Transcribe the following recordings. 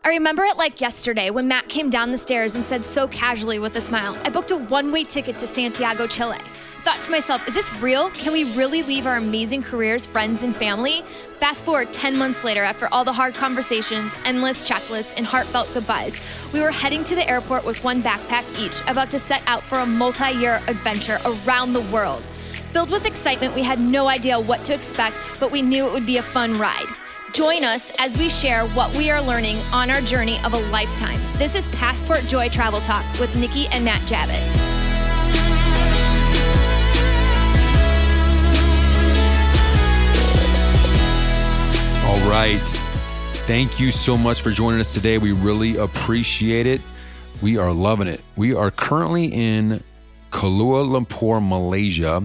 I remember it like yesterday when Matt came down the stairs and said so casually with a smile, I booked a one-way ticket to Santiago, Chile. I thought to myself, is this real? Can we really leave our amazing careers, friends, and family? Fast forward 10 months later, after all the hard conversations, endless checklists, and heartfelt goodbyes, we were heading to the airport with one backpack each, about to set out for a multi-year adventure around the world. Filled with excitement, we had no idea what to expect, but we knew it would be a fun ride. Join us as we share what we are learning on our journey of a lifetime. This is Passport Joy Travel Talk with Nikki and Matt Javit. All right. Thank you so much for joining us today. We really appreciate it. We are loving it. We are currently in Kuala Lumpur, Malaysia,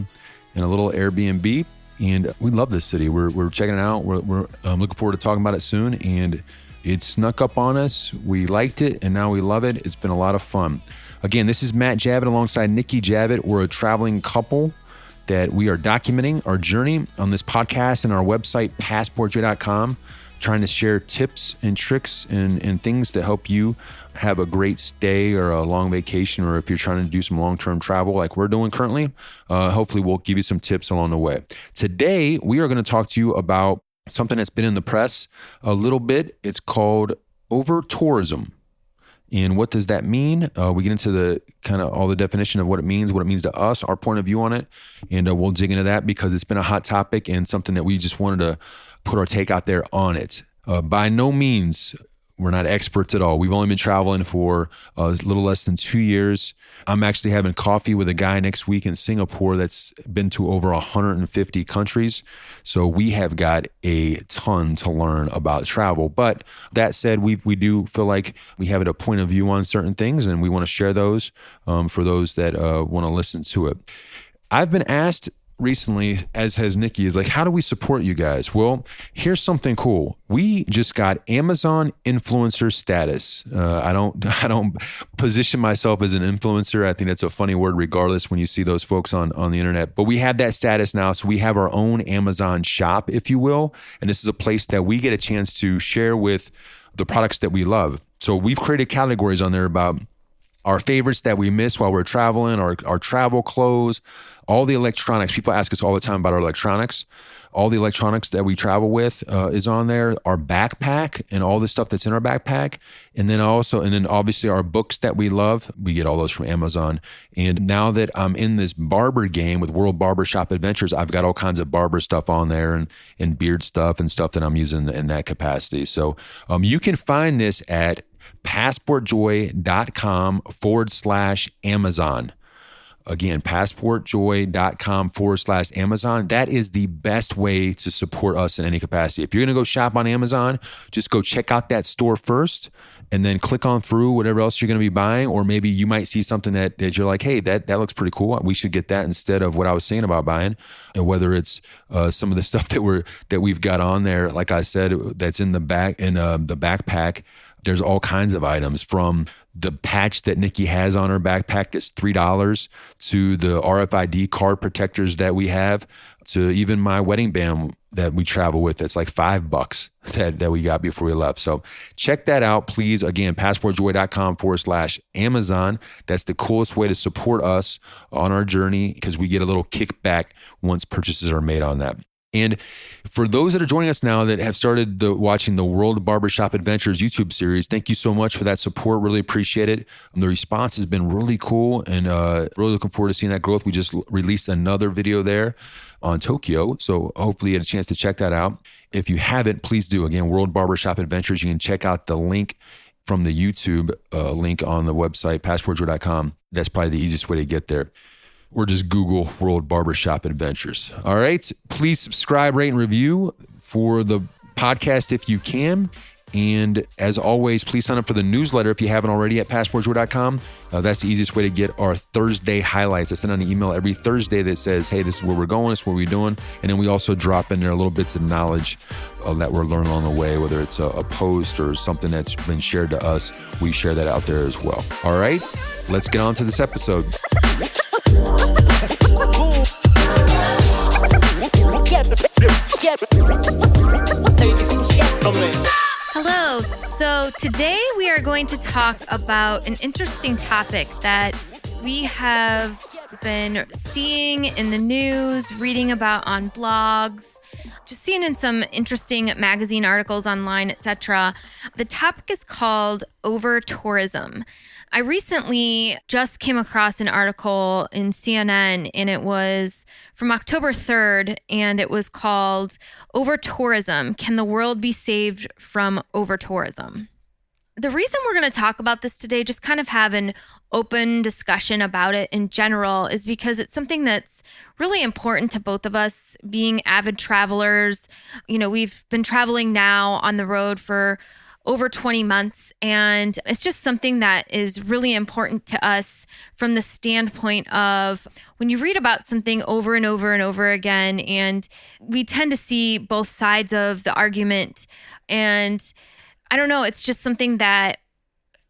in a little Airbnb. And we love this city. We're checking it out. We're looking forward to talking about it soon. And it snuck up on us. We liked it, and now we love it. It's been a lot of fun. Again, this is Matt Javit alongside Nikki Javit. We're a traveling couple that we are documenting our journey on this podcast and our website, passportjoy.com, trying to share tips and tricks and things to help you have a great stay or a long vacation, or if you're trying to do some long-term travel like we're doing currently, hopefully we'll give you some tips along the way. Today, we are going to talk to you about something that's been in the press a little bit. It's called Overtourism. And what does that mean? We get into the kind of all the definition of what it means to us, our point of view on it. And we'll dig into that because it's been a hot topic and something that we just wanted to put our take out there on it. By no means, we're not experts at all. We've only been traveling for a little less than 2 years. I'm actually having coffee with a guy next week in Singapore that's been to over 150 countries. So we have got a ton to learn about travel. But that said, we do feel like we have a point of view on certain things, and we want to share those for those that want to listen to it. I've been asked recently, as has Nikki, is like, how do we support you guys? Well, here's something cool. We just got Amazon influencer status. I don't position myself as an influencer. I think that's a funny word regardless when you see those folks on the internet. But we have that status now. So we have our own Amazon shop, if you will. And this is a place that we get a chance to share with the products that we love. So we've created categories on there about our favorites that we miss while we're traveling, our travel clothes, all the electronics. People ask us all the time about our electronics. All the electronics that we travel with is on there. Our backpack and all the stuff that's in our backpack. And then obviously our books that we love. We get all those from Amazon. And now that I'm in this barber game with World Barbershop Adventures, I've got all kinds of barber stuff on there and beard stuff and stuff that I'm using in that capacity. So you can find this at passportjoy.com/Amazon. Again, passportjoy.com/Amazon. That is the best way to support us in any capacity. If you're going to go shop on Amazon, just go check out that store first and then click on through whatever else you're going to be buying. Or maybe you might see something that you're like, hey, that looks pretty cool. We should get that instead of what I was saying about buying. And whether it's some of the stuff that we've got on there, like I said, that's in the backpack. There's all kinds of items, from the patch that Nikki has on her backpack that's $3 to the RFID card protectors that we have, to even my wedding band that we travel with that's like $5 that we got before we left. So check that out, please. Again, passportjoy.com/Amazon. That's the coolest way to support us on our journey because we get a little kickback once purchases are made on that. And for those that are joining us now that have started watching the World Barbershop Adventures YouTube series, thank you so much for that support. Really appreciate it. The response has been really cool, and really looking forward to seeing that growth. We just released another video there on Tokyo, so hopefully you had a chance to check that out. If you haven't, please do. Again, World Barbershop Adventures. You can check out the link from the YouTube link on the website, passportjoy.com. That's probably the easiest way to get there. Or just Google World Barbershop Adventures. All right. Please subscribe, rate, and review for the podcast if you can. And as always, please sign up for the newsletter if you haven't already at passportjoy.com. That's the easiest way to get our Thursday highlights. I send out an email every Thursday that says, hey, this is where we're going, this is what we're doing. And then we also drop in there little bits of knowledge that we're learning on the way, whether it's a post or something that's been shared to us. We share that out there as well. All right, let's get on to this episode. Hello, So today we are going to talk about an interesting topic that we have been seeing in the news, reading about on blogs, just seeing in some interesting magazine articles online, etc. The topic is called Overtourism. I recently just came across an article in CNN, and it was from October 3rd, and it was called Overtourism: Can the World Be Saved from Overtourism? The reason we're going to talk about this today, just kind of have an open discussion about it in general, is because it's something that's really important to both of us being avid travelers. You know, we've been traveling now on the road for over 20 months, and it's just something that is really important to us from the standpoint of when you read about something over and over and over again, and we tend to see both sides of the argument. And I don't know, it's just something that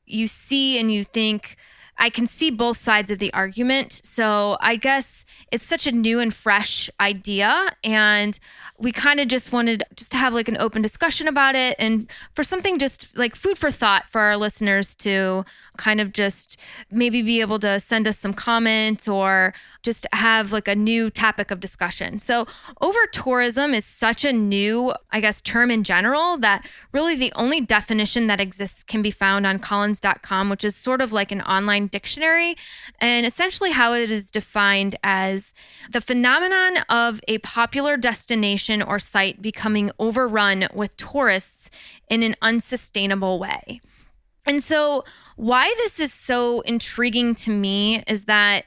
you see and you think, I can see both sides of the argument. So I guess it's such a new and fresh idea. And we kind of just wanted just to have like an open discussion about it, and for something just like food for thought for our listeners to kind of just maybe be able to send us some comments or just have like a new topic of discussion. So overtourism is such a new, I guess, term in general that really the only definition that exists can be found on Collins.com, which is sort of like an online dictionary. And essentially how it is defined as the phenomenon of a popular destination or site becoming overrun with tourists in an unsustainable way. And so why this is so intriguing to me is that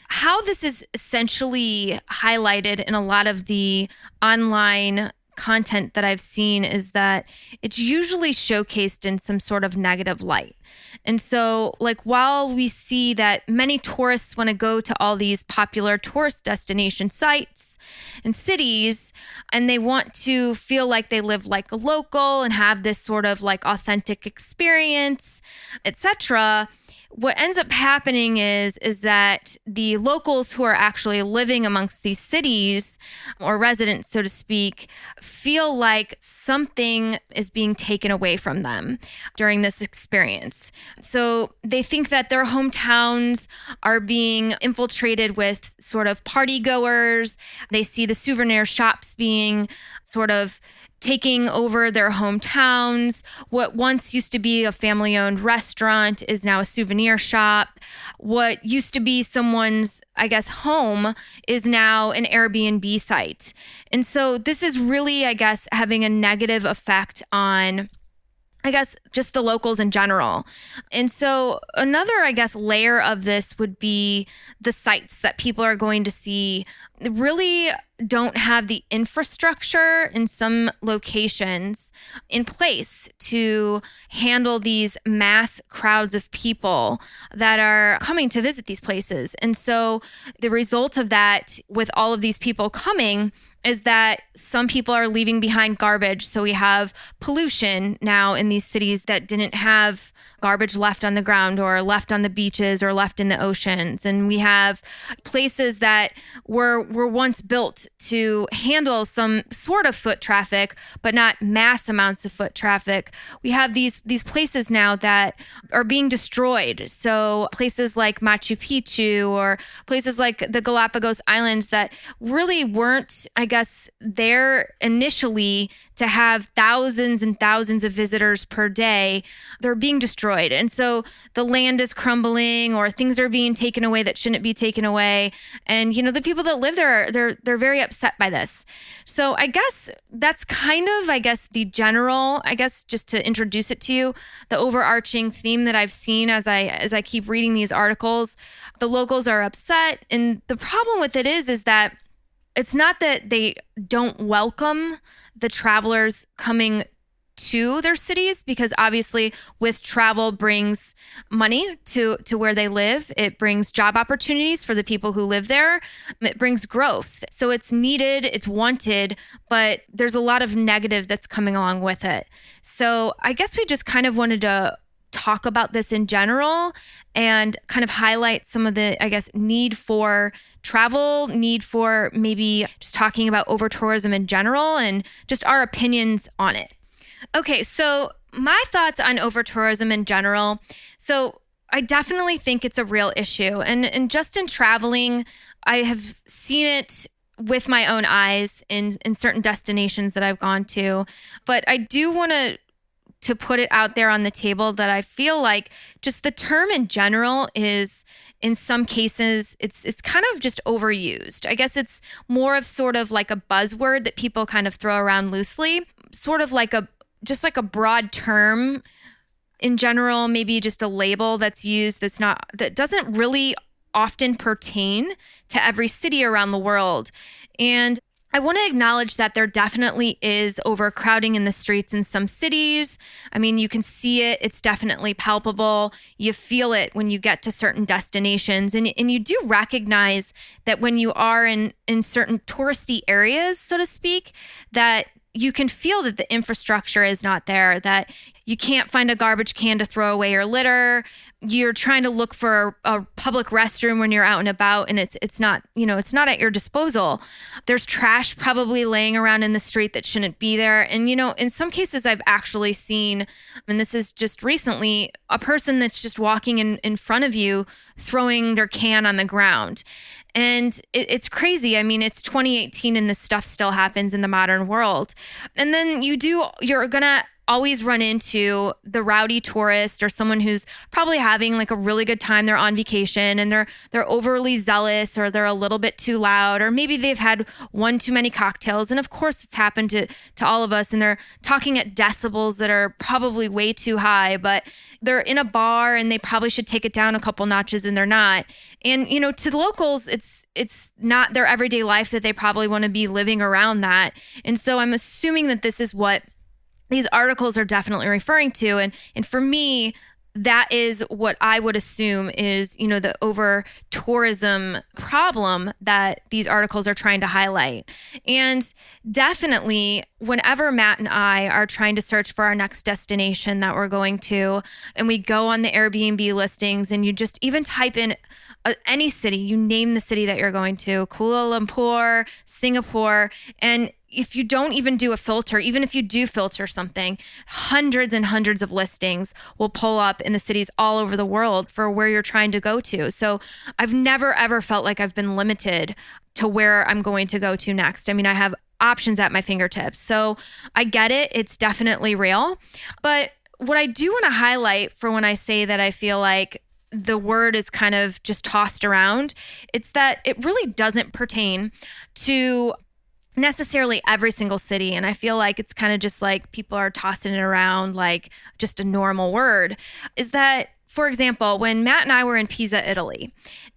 how this is essentially highlighted in a lot of the online content that I've seen is that it's usually showcased in some sort of negative light. And so, like, while we see that many tourists want to go to all these popular tourist destination sites and cities, and they want to feel like they live like a local and have this sort of like authentic experience, etc., what ends up happening is that the locals who are actually living amongst these cities, or residents, so to speak, feel like something is being taken away from them during this experience. So they think that their hometowns are being infiltrated with sort of party goers. They see the souvenir shops being sort of taking over their hometowns. What once used to be a family-owned restaurant is now a souvenir shop. What used to be someone's, I guess, home is now an Airbnb site. And so this is really, I guess, having a negative effect on, I guess, just the locals in general. And so another, I guess, layer of this would be the sites that people are going to see really don't have the infrastructure in some locations in place to handle these mass crowds of people that are coming to visit these places. And so the result of that, with all of these people coming, is that some people are leaving behind garbage. So we have pollution now in these cities that didn't have garbage left on the ground or left on the beaches or left in the oceans. And we have places that were once built to handle some sort of foot traffic, but not mass amounts of foot traffic. We have these places now that are being destroyed. So places like Machu Picchu or places like the Galapagos Islands that really weren't, I guess, there initially to have thousands and thousands of visitors per day, they're being destroyed. And so the land is crumbling, or things are being taken away that shouldn't be taken away. And, you know, the people that live there, they're very upset by this. So I guess that's kind of, I guess, the general, I guess, just to introduce it to you, the overarching theme that I've seen as I keep reading these articles. The locals are upset. And the problem with it is that it's not that they don't welcome the travelers coming to their cities, because obviously with travel brings money to where they live. It brings job opportunities for the people who live there. It brings growth. So it's needed, it's wanted, but there's a lot of negative that's coming along with it. So I guess we just kind of wanted to talk about this in general and kind of highlight some of the, I guess, need for travel, need for maybe just talking about overtourism in general and just our opinions on it. Okay, so my thoughts on over-tourism in general. So I definitely think it's a real issue. And just in traveling, I have seen it with my own eyes in certain destinations that I've gone to. But I do want to put it out there on the table that I feel like just the term in general is, in some cases, it's kind of just overused. I guess it's more of sort of like a buzzword that people kind of throw around loosely, sort of like just like a broad term in general, maybe just a label that's used that doesn't really often pertain to every city around the world. And I want to acknowledge that there definitely is overcrowding in the streets in some cities. I mean, you can see it. It's definitely palpable. You feel it when you get to certain destinations. And you do recognize that when you are in certain touristy areas, so to speak, that you can feel that the infrastructure is not there, that you can't find a garbage can to throw away your litter. You're trying to look for a public restroom when you're out and about, and it's not at your disposal. There's trash probably laying around in the street that shouldn't be there. And, in some cases I've actually seen, and this is just recently, a person that's just walking in front of you throwing their can on the ground. And it's crazy. I mean, it's 2018 and this stuff still happens in the modern world. And then you're going to always run into the rowdy tourist or someone who's probably having like a really good time. They're on vacation and they're overly zealous, or they're a little bit too loud, or maybe they've had one too many cocktails. And of course it's happened to all of us, and they're talking at decibels that are probably way too high, but they're in a bar and they probably should take it down a couple notches, and they're not. And, to the locals, it's not their everyday life that they probably want to be living around that. And so I'm assuming that this is what these articles are definitely referring to. And for me, that is what I would assume is, the over tourism problem that these articles are trying to highlight. And definitely, whenever Matt and I are trying to search for our next destination that we're going to, and we go on the Airbnb listings and you just even type in any city, you name the city that you're going to, Kuala Lumpur, Singapore, and if you don't even do a filter, even if you do filter something, hundreds and hundreds of listings will pull up in the cities all over the world for where you're trying to go to. So I've never, ever felt like I've been limited to where I'm going to go to next. I mean, I have options at my fingertips. So I get it. It's definitely real. But what I do want to highlight for when I say that I feel like the word is kind of just tossed around, it's that it really doesn't pertain to necessarily every single city. And I feel like it's kind of just like people are tossing it around like just a normal word. Is that, for example, when Matt and I were in Pisa, Italy,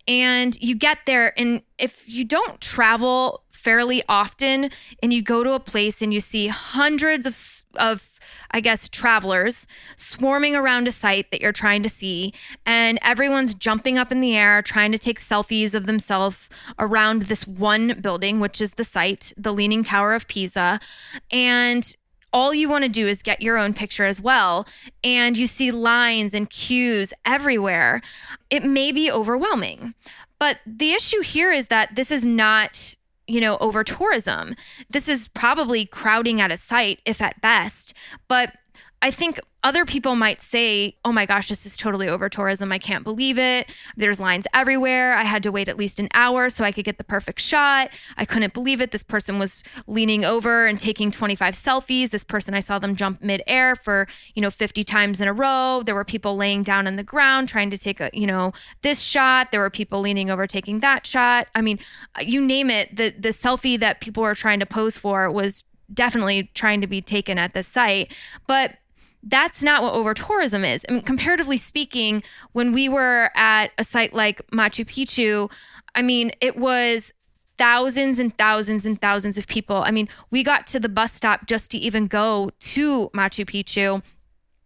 and you get there, and if you don't travel fairly often and you go to a place and you see hundreds of I guess, travelers swarming around a site that you're trying to see, and everyone's jumping up in the air, trying to take selfies of themselves around this one building, which is the site, the Leaning Tower of Pisa. And all you want to do is get your own picture as well. And you see lines and queues everywhere. It may be overwhelming. But the issue here is that this is not over tourism. This is probably crowding at a site, if at best. But I think other people might say, oh my gosh, this is totally over tourism. I can't believe it. There's lines everywhere. I had to wait at least an hour so I could get the perfect shot. I couldn't believe it. This person was leaning over and taking 25 selfies. This person, I saw them jump midair for, 50 times in a row. There were people laying down on the ground trying to take this shot. There were people leaning over taking that shot. I mean, you name it. The selfie that people were trying to pose for was definitely trying to be taken at this site. But that's not what over-tourism is. I mean, comparatively speaking, when we were at a site like Machu Picchu, I mean, it was thousands and thousands and thousands of people. I mean, we got to the bus stop just to even go to Machu Picchu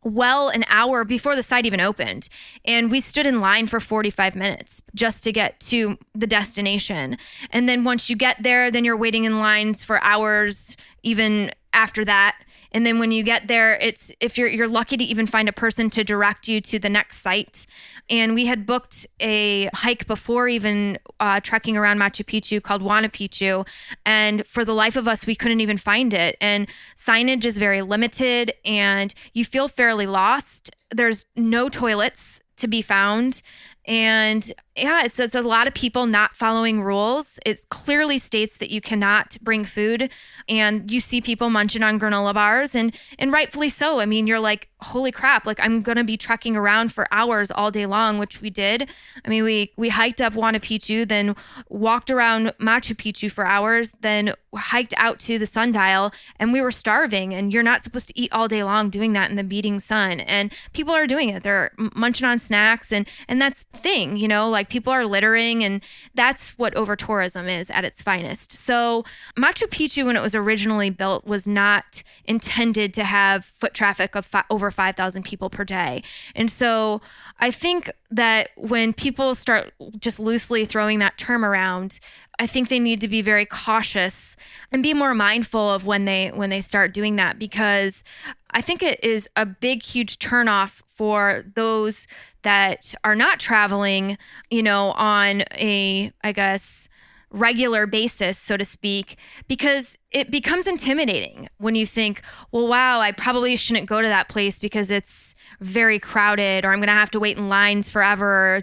well an hour before the site even opened. And we stood in line for 45 minutes just to get to the destination. And then once you get there, then you're waiting in lines for hours even after that. And then when you get there, it's if you're lucky to even find a person to direct you to the next site. And we had booked a hike before even trekking around Machu Picchu called Huayna Picchu. And for the life of us, we couldn't even find it. And signage is very limited and you feel fairly lost. There's no toilets to be found. And yeah, it's a lot of people not following rules. It clearly states that you cannot bring food, and you see people munching on granola bars, and rightfully so. I mean, you're like, holy crap, like I'm going to be trekking around for hours all day long, which we did. I mean, we hiked up Huayna Picchu, then walked around Machu Picchu for hours, then hiked out to the sundial, and we were starving, and you're not supposed to eat all day long doing that in the beating sun. And people are doing it. They're munching on snacks, and that's the thing, like people are littering, and that's what over-tourism is at its finest. So Machu Picchu, when it was originally built, was not intended to have foot traffic of over 5,000 people per day. And so I think that when people start just loosely throwing that term around, I think they need to be very cautious and be more mindful of when they start doing that, because I think it is a big, huge turnoff for those that are not traveling, on a, I guess, regular basis, so to speak, because it becomes intimidating when you think, well, wow, I probably shouldn't go to that place because it's very crowded, or I'm going to have to wait in lines forever, or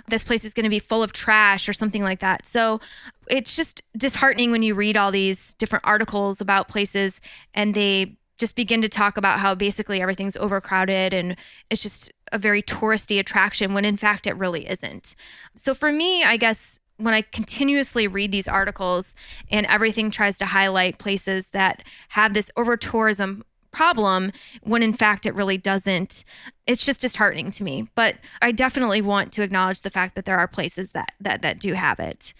this place is going to be full of trash or something like that. So it's just disheartening when you read all these different articles about places and they just begin to talk about how basically everything's overcrowded and it's just a very touristy attraction when in fact it really isn't. So for me, I guess, when I continuously read these articles and everything tries to highlight places that have this over-tourism problem when in fact it really doesn't, it's just disheartening to me. But I definitely want to acknowledge the fact that there are places that do have it.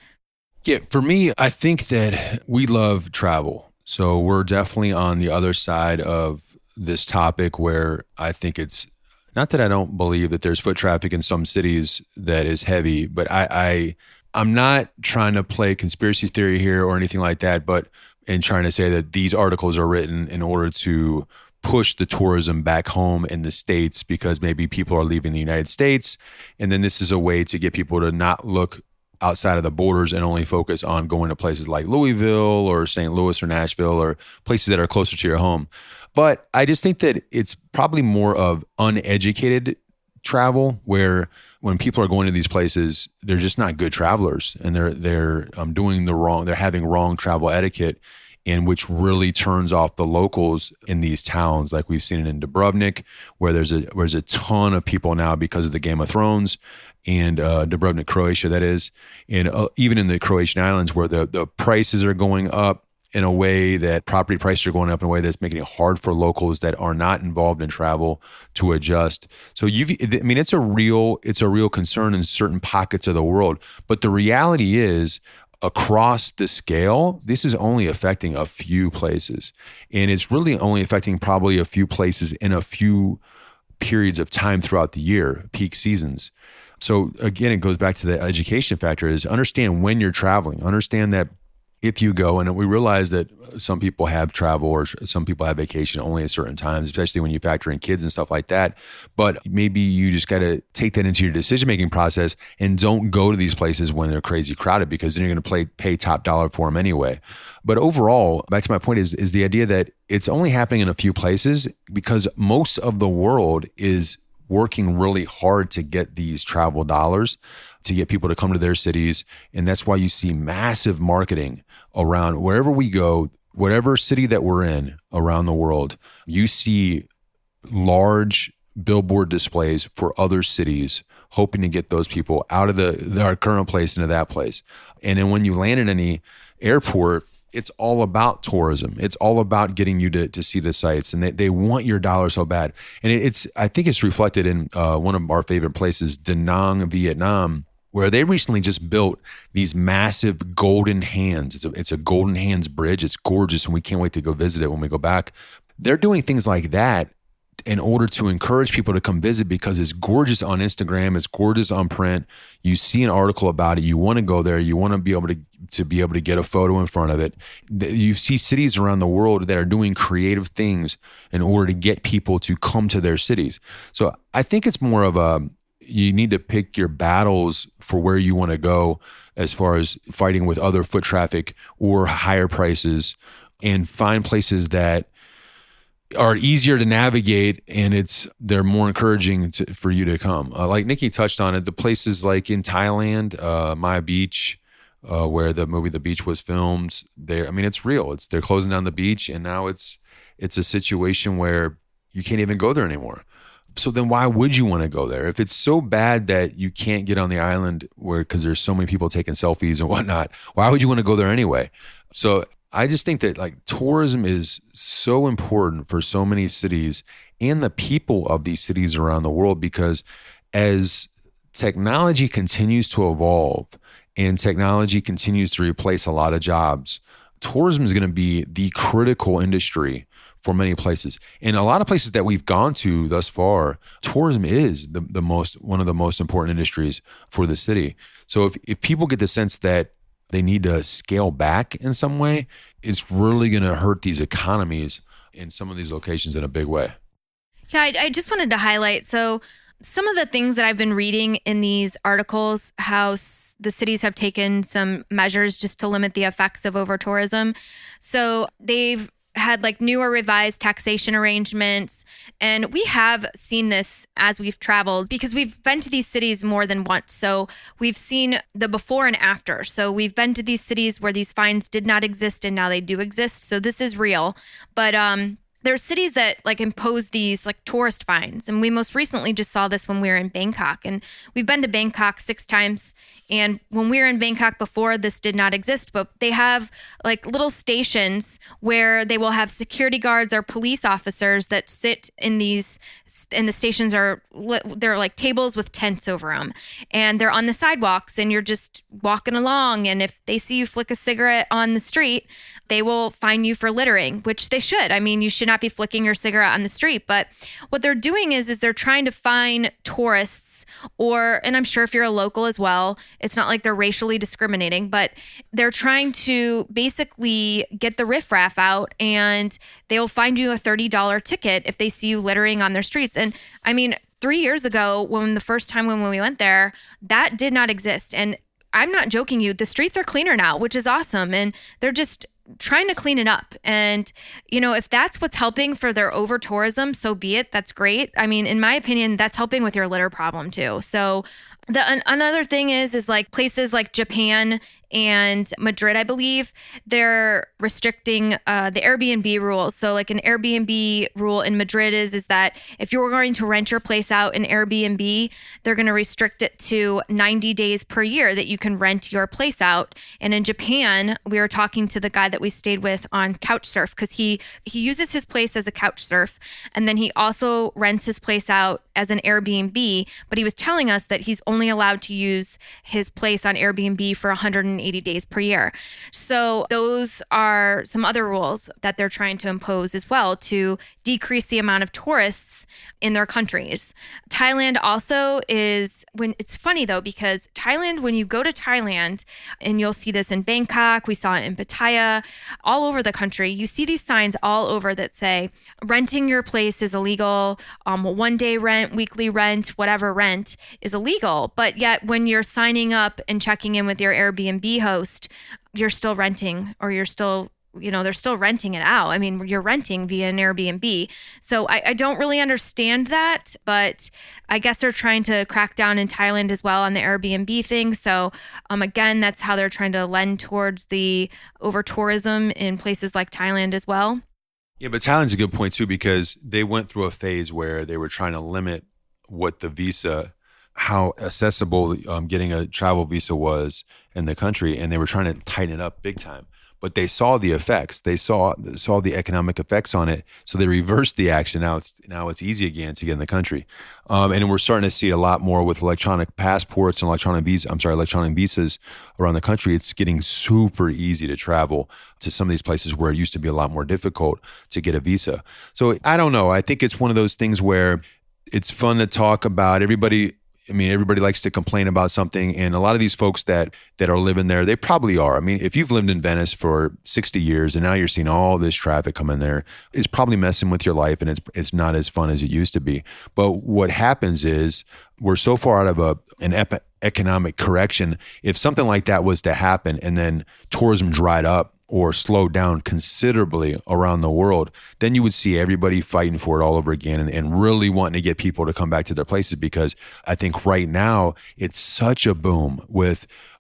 Yeah, for me, I think that we love travel. So we're definitely on the other side of this topic where I think it's not that I don't believe that there's foot traffic in some cities that is heavy, but I'm not trying to play conspiracy theory here or anything like that, but in trying to say that these articles are written in order to push the tourism back home in the States because maybe people are leaving the United States. And then this is a way to get people to not look outside of the borders and only focus on going to places like Louisville or St. Louis or Nashville or places that are closer to your home. But I just think that it's probably more of uneducated travel, where when people are going to these places, they're just not good travelers, and they're doing they're having wrong travel etiquette, and which really turns off the locals in these towns, like we've seen it in Dubrovnik, where there's a ton of people now because of the Game of Thrones, and Dubrovnik, Croatia, that is, and even in the Croatian islands where the prices are going up in a way that property prices are going up in a way that's making it hard for locals that are not involved in travel to adjust. So it's a real concern in certain pockets of the world. But the reality is, across the scale, this is only affecting a few places. And it's really only affecting probably a few places in a few periods of time throughout the year, peak seasons. So again, it goes back to the education factor, is understand when you're traveling. Understand that if you go, and we realize that some people have travel or some people have vacation only at certain times, especially when you factor in kids and stuff like that. But maybe you just got to take that into your decision-making process and don't go to these places when they're crazy crowded, because then you're going to pay top dollar for them anyway. But overall, back to my point is the idea that it's only happening in a few places because most of the world is working really hard to get these travel dollars, to get people to come to their cities. And that's why you see massive marketing around wherever we go, whatever city that we're in around the world. You see large billboard displays for other cities, hoping to get those people out of our current place into that place. And then when you land in any airport, it's all about tourism. It's all about getting you to see the sites, and they want your dollar so bad. And I think it's reflected in one of our favorite places, Da Nang, Vietnam, where they recently just built these massive golden hands. It's a golden hands bridge. It's gorgeous, and we can't wait to go visit it when we go back. They're doing things like that in order to encourage people to come visit because it's gorgeous on Instagram, it's gorgeous on print. You see an article about it, you want to go there, you want to be able to get a photo in front of it. You see cities around the world that are doing creative things in order to get people to come to their cities. So I think it's more of you need to pick your battles for where you want to go as far as fighting with other foot traffic or higher prices, and find places that are easier to navigate and they're more encouraging for you to come. Like Nikki touched on it, the places like in Thailand, Maya Beach, where the movie The Beach was filmed. It's real. They're closing down the beach, and now it's a situation where you can't even go there anymore. So then why would you want to go there? If it's so bad that you can't get on the island because there's so many people taking selfies and whatnot, why would you want to go there anyway? So I just think that like tourism is so important for so many cities and the people of these cities around the world, because as technology continues to evolve and technology continues to replace a lot of jobs, tourism is going to be the critical industry for many places. And a lot of places that we've gone to thus far, tourism is one of the most important industries for the city. So if people get the sense that they need to scale back in some way, it's really going to hurt these economies in some of these locations in a big way. Yeah, I just wanted to highlight, so some of the things that I've been reading in these articles, how the cities have taken some measures just to limit the effects of over-tourism. So they've had like newer revised taxation arrangements. And we have seen this as we've traveled because we've been to these cities more than once. So we've seen the before and after. So we've been to these cities where these fines did not exist and now they do exist. So this is real. But there's cities that like impose these like tourist fines. And we most recently just saw this when we were in Bangkok. And we've been to Bangkok 6 times. And when we were in Bangkok before, this did not exist, but they have like little stations where they will have security guards or police officers that sit in these, and the stations they're like tables with tents over them, and they're on the sidewalks, and you're just walking along. And if they see you flick a cigarette on the street, they will fine you for littering, which they should. I mean, you should not be flicking your cigarette on the street. But what they're doing is they're trying to fine tourists, and I'm sure if you're a local as well, it's not like they're racially discriminating, but they're trying to basically get the riffraff out, and they'll find you a $30 ticket if they see you littering on their streets. And I mean, 3 years ago, the first time when we went there, that did not exist. And I'm not joking you, the streets are cleaner now, which is awesome. And they're just trying to clean it up. And, if that's what's helping for their over tourism, so be it. That's great. I mean, in my opinion, that's helping with your litter problem too. So another thing is like places like Japan and Madrid, I believe, they're restricting the Airbnb rules. So like an Airbnb rule in Madrid is that if you're going to rent your place out in Airbnb, they're going to restrict it to 90 days per year that you can rent your place out. And in Japan, we were talking to the guy that we stayed with on Couchsurf, because he uses his place as a Couchsurf, and then he also rents his place out as an Airbnb, but he was telling us that he's only allowed to use his place on Airbnb for 180 days per year. So those are some other rules that they're trying to impose as well to decrease the amount of tourists in their countries. Thailand also it's funny though, because Thailand, when you go to Thailand, and you'll see this in Bangkok, we saw it in Pattaya, all over the country, you see these signs all over that say renting your place is illegal, 1 day rent, weekly rent, whatever rent is illegal. But yet when you're signing up and checking in with your Airbnb host, you're still renting, or you're still, they're still renting it out. I mean, you're renting via an Airbnb. So I don't really understand that, but I guess they're trying to crack down in Thailand as well on the Airbnb thing. So again, that's how they're trying to lend towards the over tourism in places like Thailand as well. Yeah, but Thailand's a good point too, because they went through a phase where they were trying to limit what the visa, how accessible getting a travel visa was in the country, and they were trying to tighten it up big time. but they saw the effects. They saw the economic effects on it. So they reversed the action. Now it's easy again to get in the country. And we're starting to see a lot more with electronic passports and electronic visas around the country. It's getting super easy to travel to some of these places where it used to be a lot more difficult to get a visa. So I don't know. I think it's one of those things where it's fun to talk about. Everybody likes to complain about something, and a lot of these folks that are living there, they probably are. I mean, if you've lived in Venice for 60 years and now you're seeing all this traffic come in there, it's probably messing with your life, and it's not as fun as it used to be. But what happens is we're so far out of an economic correction. If something like that was to happen and then tourism dried up or slowed down considerably around the world, then you would see everybody fighting for it all over again and really wanting to get people to come back to their places, because I think right now it's such a boom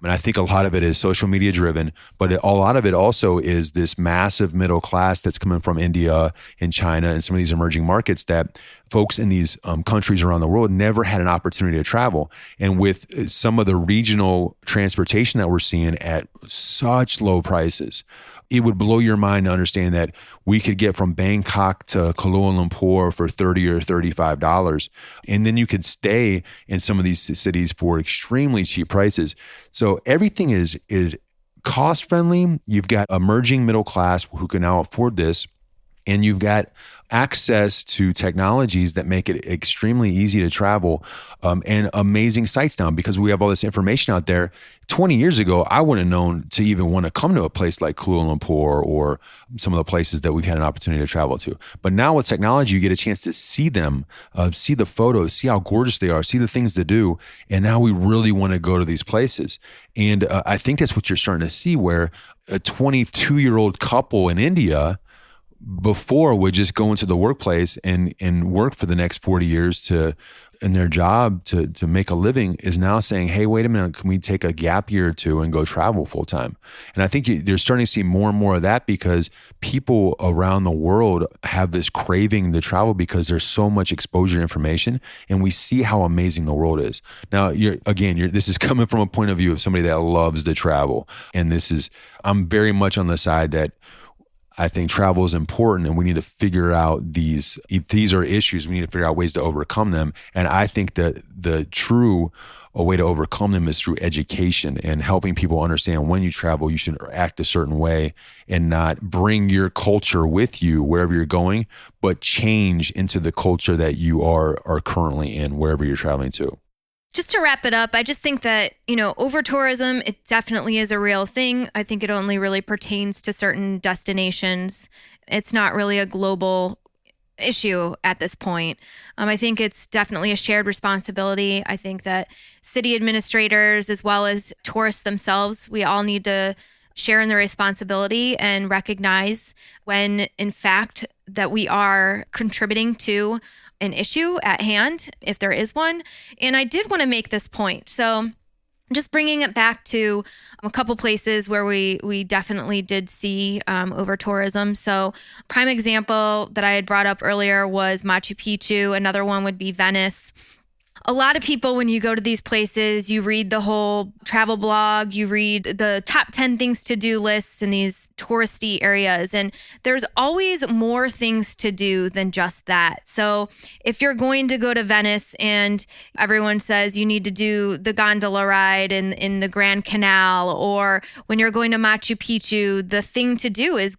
I think a lot of it is social media driven, but a lot of it also is this massive middle class that's coming from India and China and some of these emerging markets that folks in these countries around the world never had an opportunity to travel. And with some of the regional transportation that we're seeing at such low prices, it would blow your mind to understand that we could get from Bangkok to Kuala Lumpur for $30 or $35. And then you could stay in some of these cities for extremely cheap prices. So everything is cost friendly. You've got emerging middle class who can now afford this. And you've got access to technologies that make it extremely easy to travel, and amazing sites now, because we have all this information out there. 20 years ago, I wouldn't have known to even want to come to a place like Kuala Lumpur or some of the places that we've had an opportunity to travel to. But now with technology, you get a chance to see them, see the photos, see how gorgeous they are, see the things to do. And now we really want to go to these places. And I think that's what you're starting to see, where a 22-year-old couple in India before would just go into the workplace and work for the next 40 years in their job to make a living, is now saying, hey, wait a minute, can we take a gap year or two and go travel full time? And I think they're starting to see more and more of that, because people around the world have this craving to travel because there's so much exposure to information, and we see how amazing the world is. Now, this is coming from a point of view of somebody that loves to travel. And I'm very much on the side that I think travel is important, and we need to figure out if these are issues, we need to figure out ways to overcome them. And I think that the true way to overcome them is through education and helping people understand when you travel, you should act a certain way and not bring your culture with you wherever you're going, but change into the culture that you are currently in wherever you're traveling to. Just to wrap it up, I just think that, over-tourism, it definitely is a real thing. I think it only really pertains to certain destinations. It's not really a global issue at this point. I think it's definitely a shared responsibility. I think that city administrators, as well as tourists themselves, we all need to share in the responsibility and recognize when, in fact, that we are contributing to an issue at hand, if there is one. And I did want to make this point. So just bringing it back to a couple places where we definitely did see over-tourism. So prime example that I had brought up earlier was Machu Picchu. Another one would be Venice. A lot of people, when you go to these places, you read the whole travel blog, you read the top 10 things to do lists in these touristy areas, and there's always more things to do than just that. So if you're going to go to Venice and everyone says you need to do the gondola ride in the Grand Canal, or when you're going to Machu Picchu, the thing to do is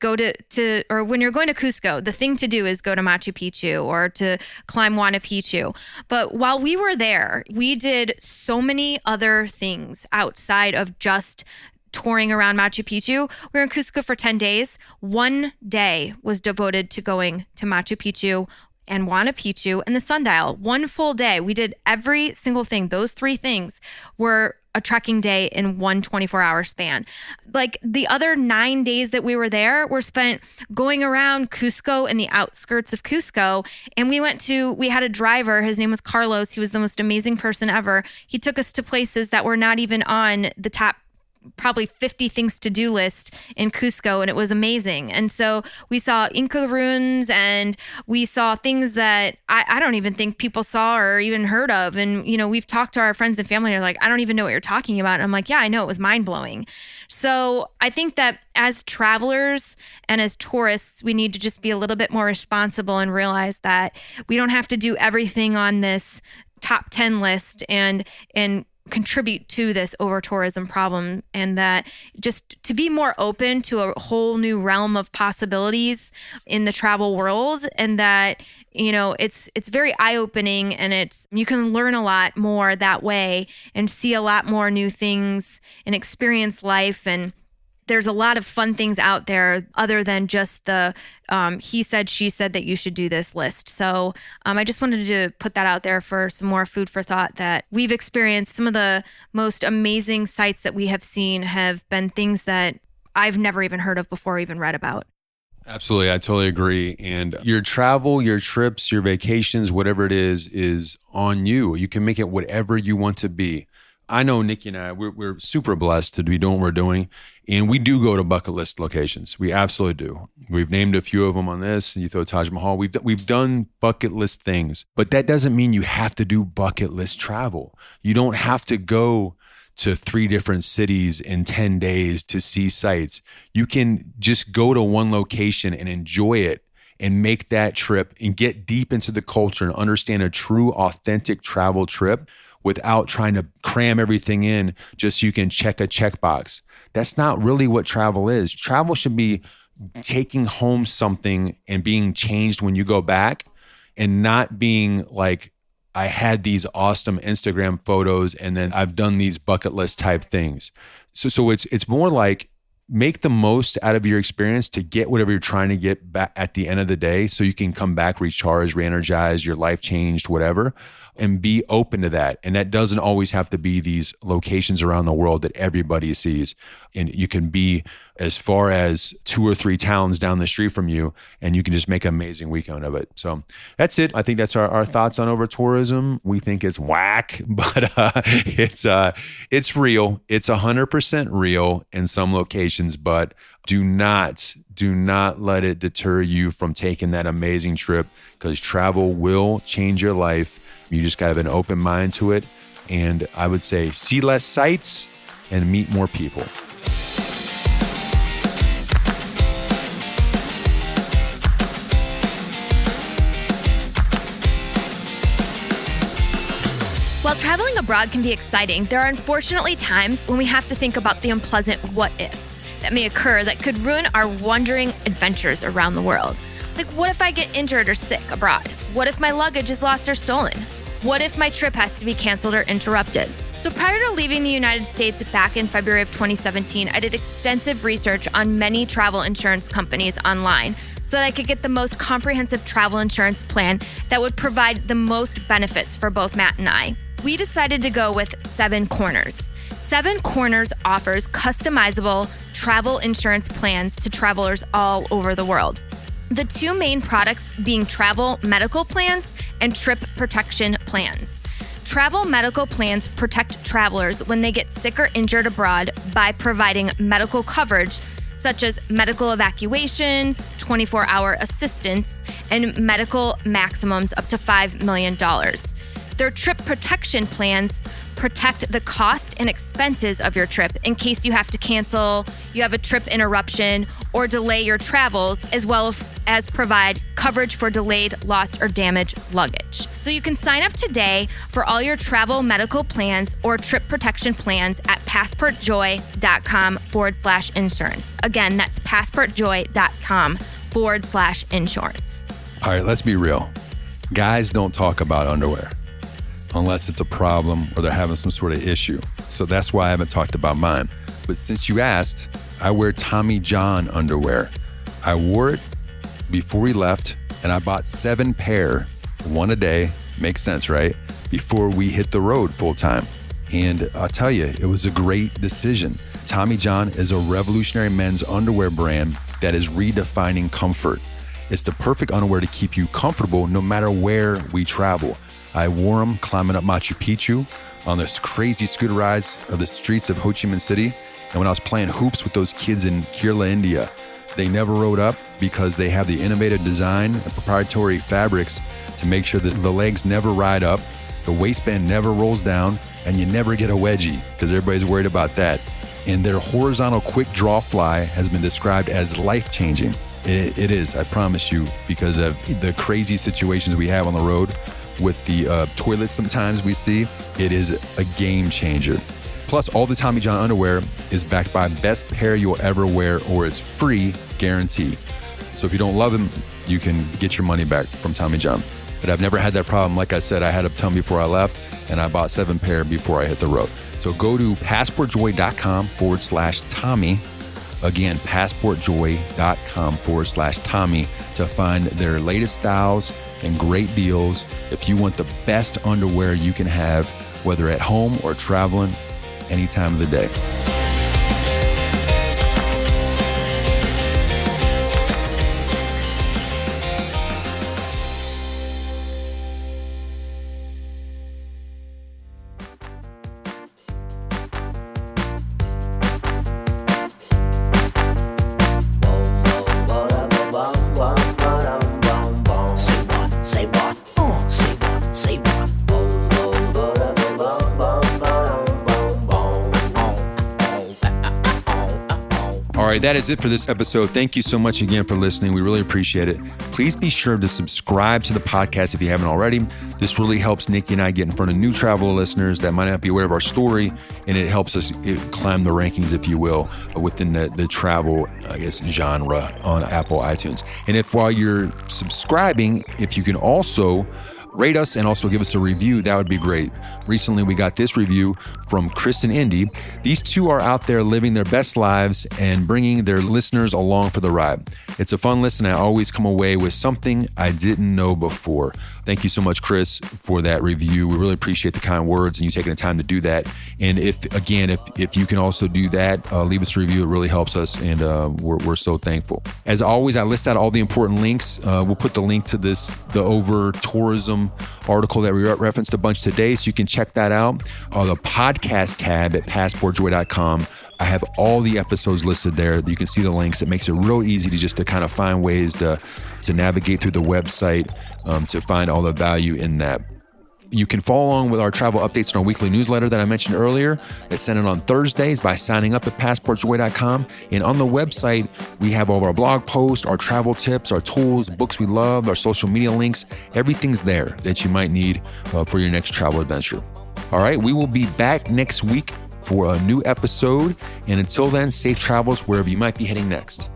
or when you're going to Cusco, the thing to do is go to Machu Picchu or to climb Huayna Picchu. But while we were there, we did so many other things outside of just touring around Machu Picchu. We were in Cusco for 10 days. One day was devoted to going to Machu Picchu and Huayna Picchu and the sundial. One full day. We did every single thing. Those three things were a trekking day in one 24-hour span. Like the other 9 days that we were there were spent going around Cusco and the outskirts of Cusco. And we had a driver, his name was Carlos. He was the most amazing person ever. He took us to places that were not even on the top probably 50 things to do list in Cusco, and it was amazing. And so we saw Inca ruins, and we saw things that I don't even think people saw or even heard of. And, we've talked to our friends and family, they're like, I don't even know what you're talking about. And I'm like, yeah, I know, it was mind blowing. So I think that as travelers and as tourists, we need to just be a little bit more responsible and realize that we don't have to do everything on this top 10 list and contribute to this over-tourism problem, and that just to be more open to a whole new realm of possibilities in the travel world, and that it's very eye-opening, and you can learn a lot more that way and see a lot more new things and experience life. And there's a lot of fun things out there other than just the he said, she said that you should do this list. So I just wanted to put that out there for some more food for thought, that we've experienced some of the most amazing sites that we have seen have been things that I've never even heard of before, even read about. Absolutely. I totally agree. And your travel, your trips, your vacations, whatever it is on you. You can make it whatever you want to be. I know Nikki and I, we're super blessed to be doing what we're doing. And we do go to bucket list locations. We absolutely do. We've named a few of them on this. You throw Taj Mahal. We've done bucket list things, but that doesn't mean you have to do bucket list travel. You don't have to go to 3 different cities in 10 days to see sites. You can just go to one location and enjoy it and make that trip and get deep into the culture and understand a true, authentic travel trip without trying to cram everything in just so you can check a checkbox. That's not really what travel is. Travel should be taking home something and being changed when you go back, and not being like, I had these awesome Instagram photos and then I've done these bucket list type things. So it's more like, make the most out of your experience to get whatever you're trying to get back at the end of the day, so you can come back recharged, re-energized, your life changed, whatever, and be open to that. And that doesn't always have to be these locations around the world that everybody sees. And you can be as far as 2 or 3 towns down the street from you, and you can just make an amazing weekend of it. So that's it. I think that's our thoughts on over-tourism. We think it's whack, but it's real. It's 100% real in some locations, but do not let it deter you from taking that amazing trip, because travel will change your life. You just got to have an open mind to it. And I would say see less sights and meet more people. While traveling abroad can be exciting, there are unfortunately times when we have to think about the unpleasant what-ifs that may occur that could ruin our wandering adventures around the world. Like, what if I get injured or sick abroad? What if my luggage is lost or stolen? What if my trip has to be canceled or interrupted? So prior to leaving the United States back in February of 2017, I did extensive research on many travel insurance companies online so that I could get the most comprehensive travel insurance plan that would provide the most benefits for both Matt and I. We decided to go with 7 Corners. 7 Corners offers customizable travel insurance plans to travelers all over the world. The 2 main products being travel medical plans and trip protection plans. Travel medical plans protect travelers when they get sick or injured abroad by providing medical coverage such as medical evacuations, 24-hour assistance, and medical maximums up to $5 million. Their trip protection plans protect the cost and expenses of your trip in case you have to cancel, you have a trip interruption, or delay your travels, as well as provide coverage for delayed, lost, or damaged luggage. So you can sign up today for all your travel medical plans or trip protection plans at passportjoy.com/insurance. Again, that's passportjoy.com/insurance. All right, let's be real. Guys don't talk about underwear unless it's a problem or they're having some sort of issue. So that's why I haven't talked about mine. But since you asked, I wear Tommy John underwear. I wore it before we left, and I bought 7 pair, 1 a day, makes sense, right? Before we hit the road full time. And I'll tell you, it was a great decision. Tommy John is a revolutionary men's underwear brand that is redefining comfort. It's the perfect underwear to keep you comfortable no matter where we travel. I wore them climbing up Machu Picchu on this crazy scooter rides of the streets of Ho Chi Minh City, And when I was playing hoops with those kids in Kerala, India, they never rode up because they have the innovative design and proprietary fabrics to make sure that the legs never ride up, the waistband never rolls down, and you never get a wedgie because everybody's worried about that. And their horizontal quick draw fly has been described as life-changing. It is, I promise you, because of the crazy situations we have on the road with the toilets sometimes we see. It is a game changer. Plus, all the Tommy John underwear is backed by best pair you'll ever wear or it's free guarantee. So if you don't love them, you can get your money back from Tommy John. But I've never had that problem. Like I said, I had a ton before I left and I bought 7 pair before I hit the road. So go to passportjoy.com/Tommy. Again, passportjoy.com/Tommy to find their latest styles and great deals. If you want the best underwear you can have, whether at home or traveling, any time of the day. All right, that is it for this episode. Thank you so much again for listening. We really appreciate it. Please be sure to subscribe to the podcast if you haven't already. This really helps Nikki and I get in front of new travel listeners that might not be aware of our story, and it helps us climb the rankings, if you will, within the travel, genre on Apple iTunes. And if while you're subscribing, if you can also rate us and also give us a review, that would be great. Recently, we got this review from Chris and Indy. These two are out there living their best lives and bringing their listeners along for the ride. It's a fun listen. I always come away with something I didn't know before. Thank you so much, Chris, for that review. We really appreciate the kind words and you taking the time to do that. And if you can also do that, leave us a review. It really helps us, and we're so thankful. As always, I list out all the important links. We'll put the link to the Overtourism article that we referenced a bunch today, so you can check that out. The podcast tab at passportjoy.com. I have all the episodes listed there. You can see the links. It makes it real easy to kind of find ways to navigate through the website to find all the value in that. You can follow along with our travel updates in our weekly newsletter that I mentioned earlier. It's sent out on Thursdays by signing up at passportjoy.com. And on the website, we have all of our blog posts, our travel tips, our tools, books we love, our social media links. Everything's there that you might need for your next travel adventure. All right, we will be back next week for a new episode. And until then, safe travels wherever you might be heading next.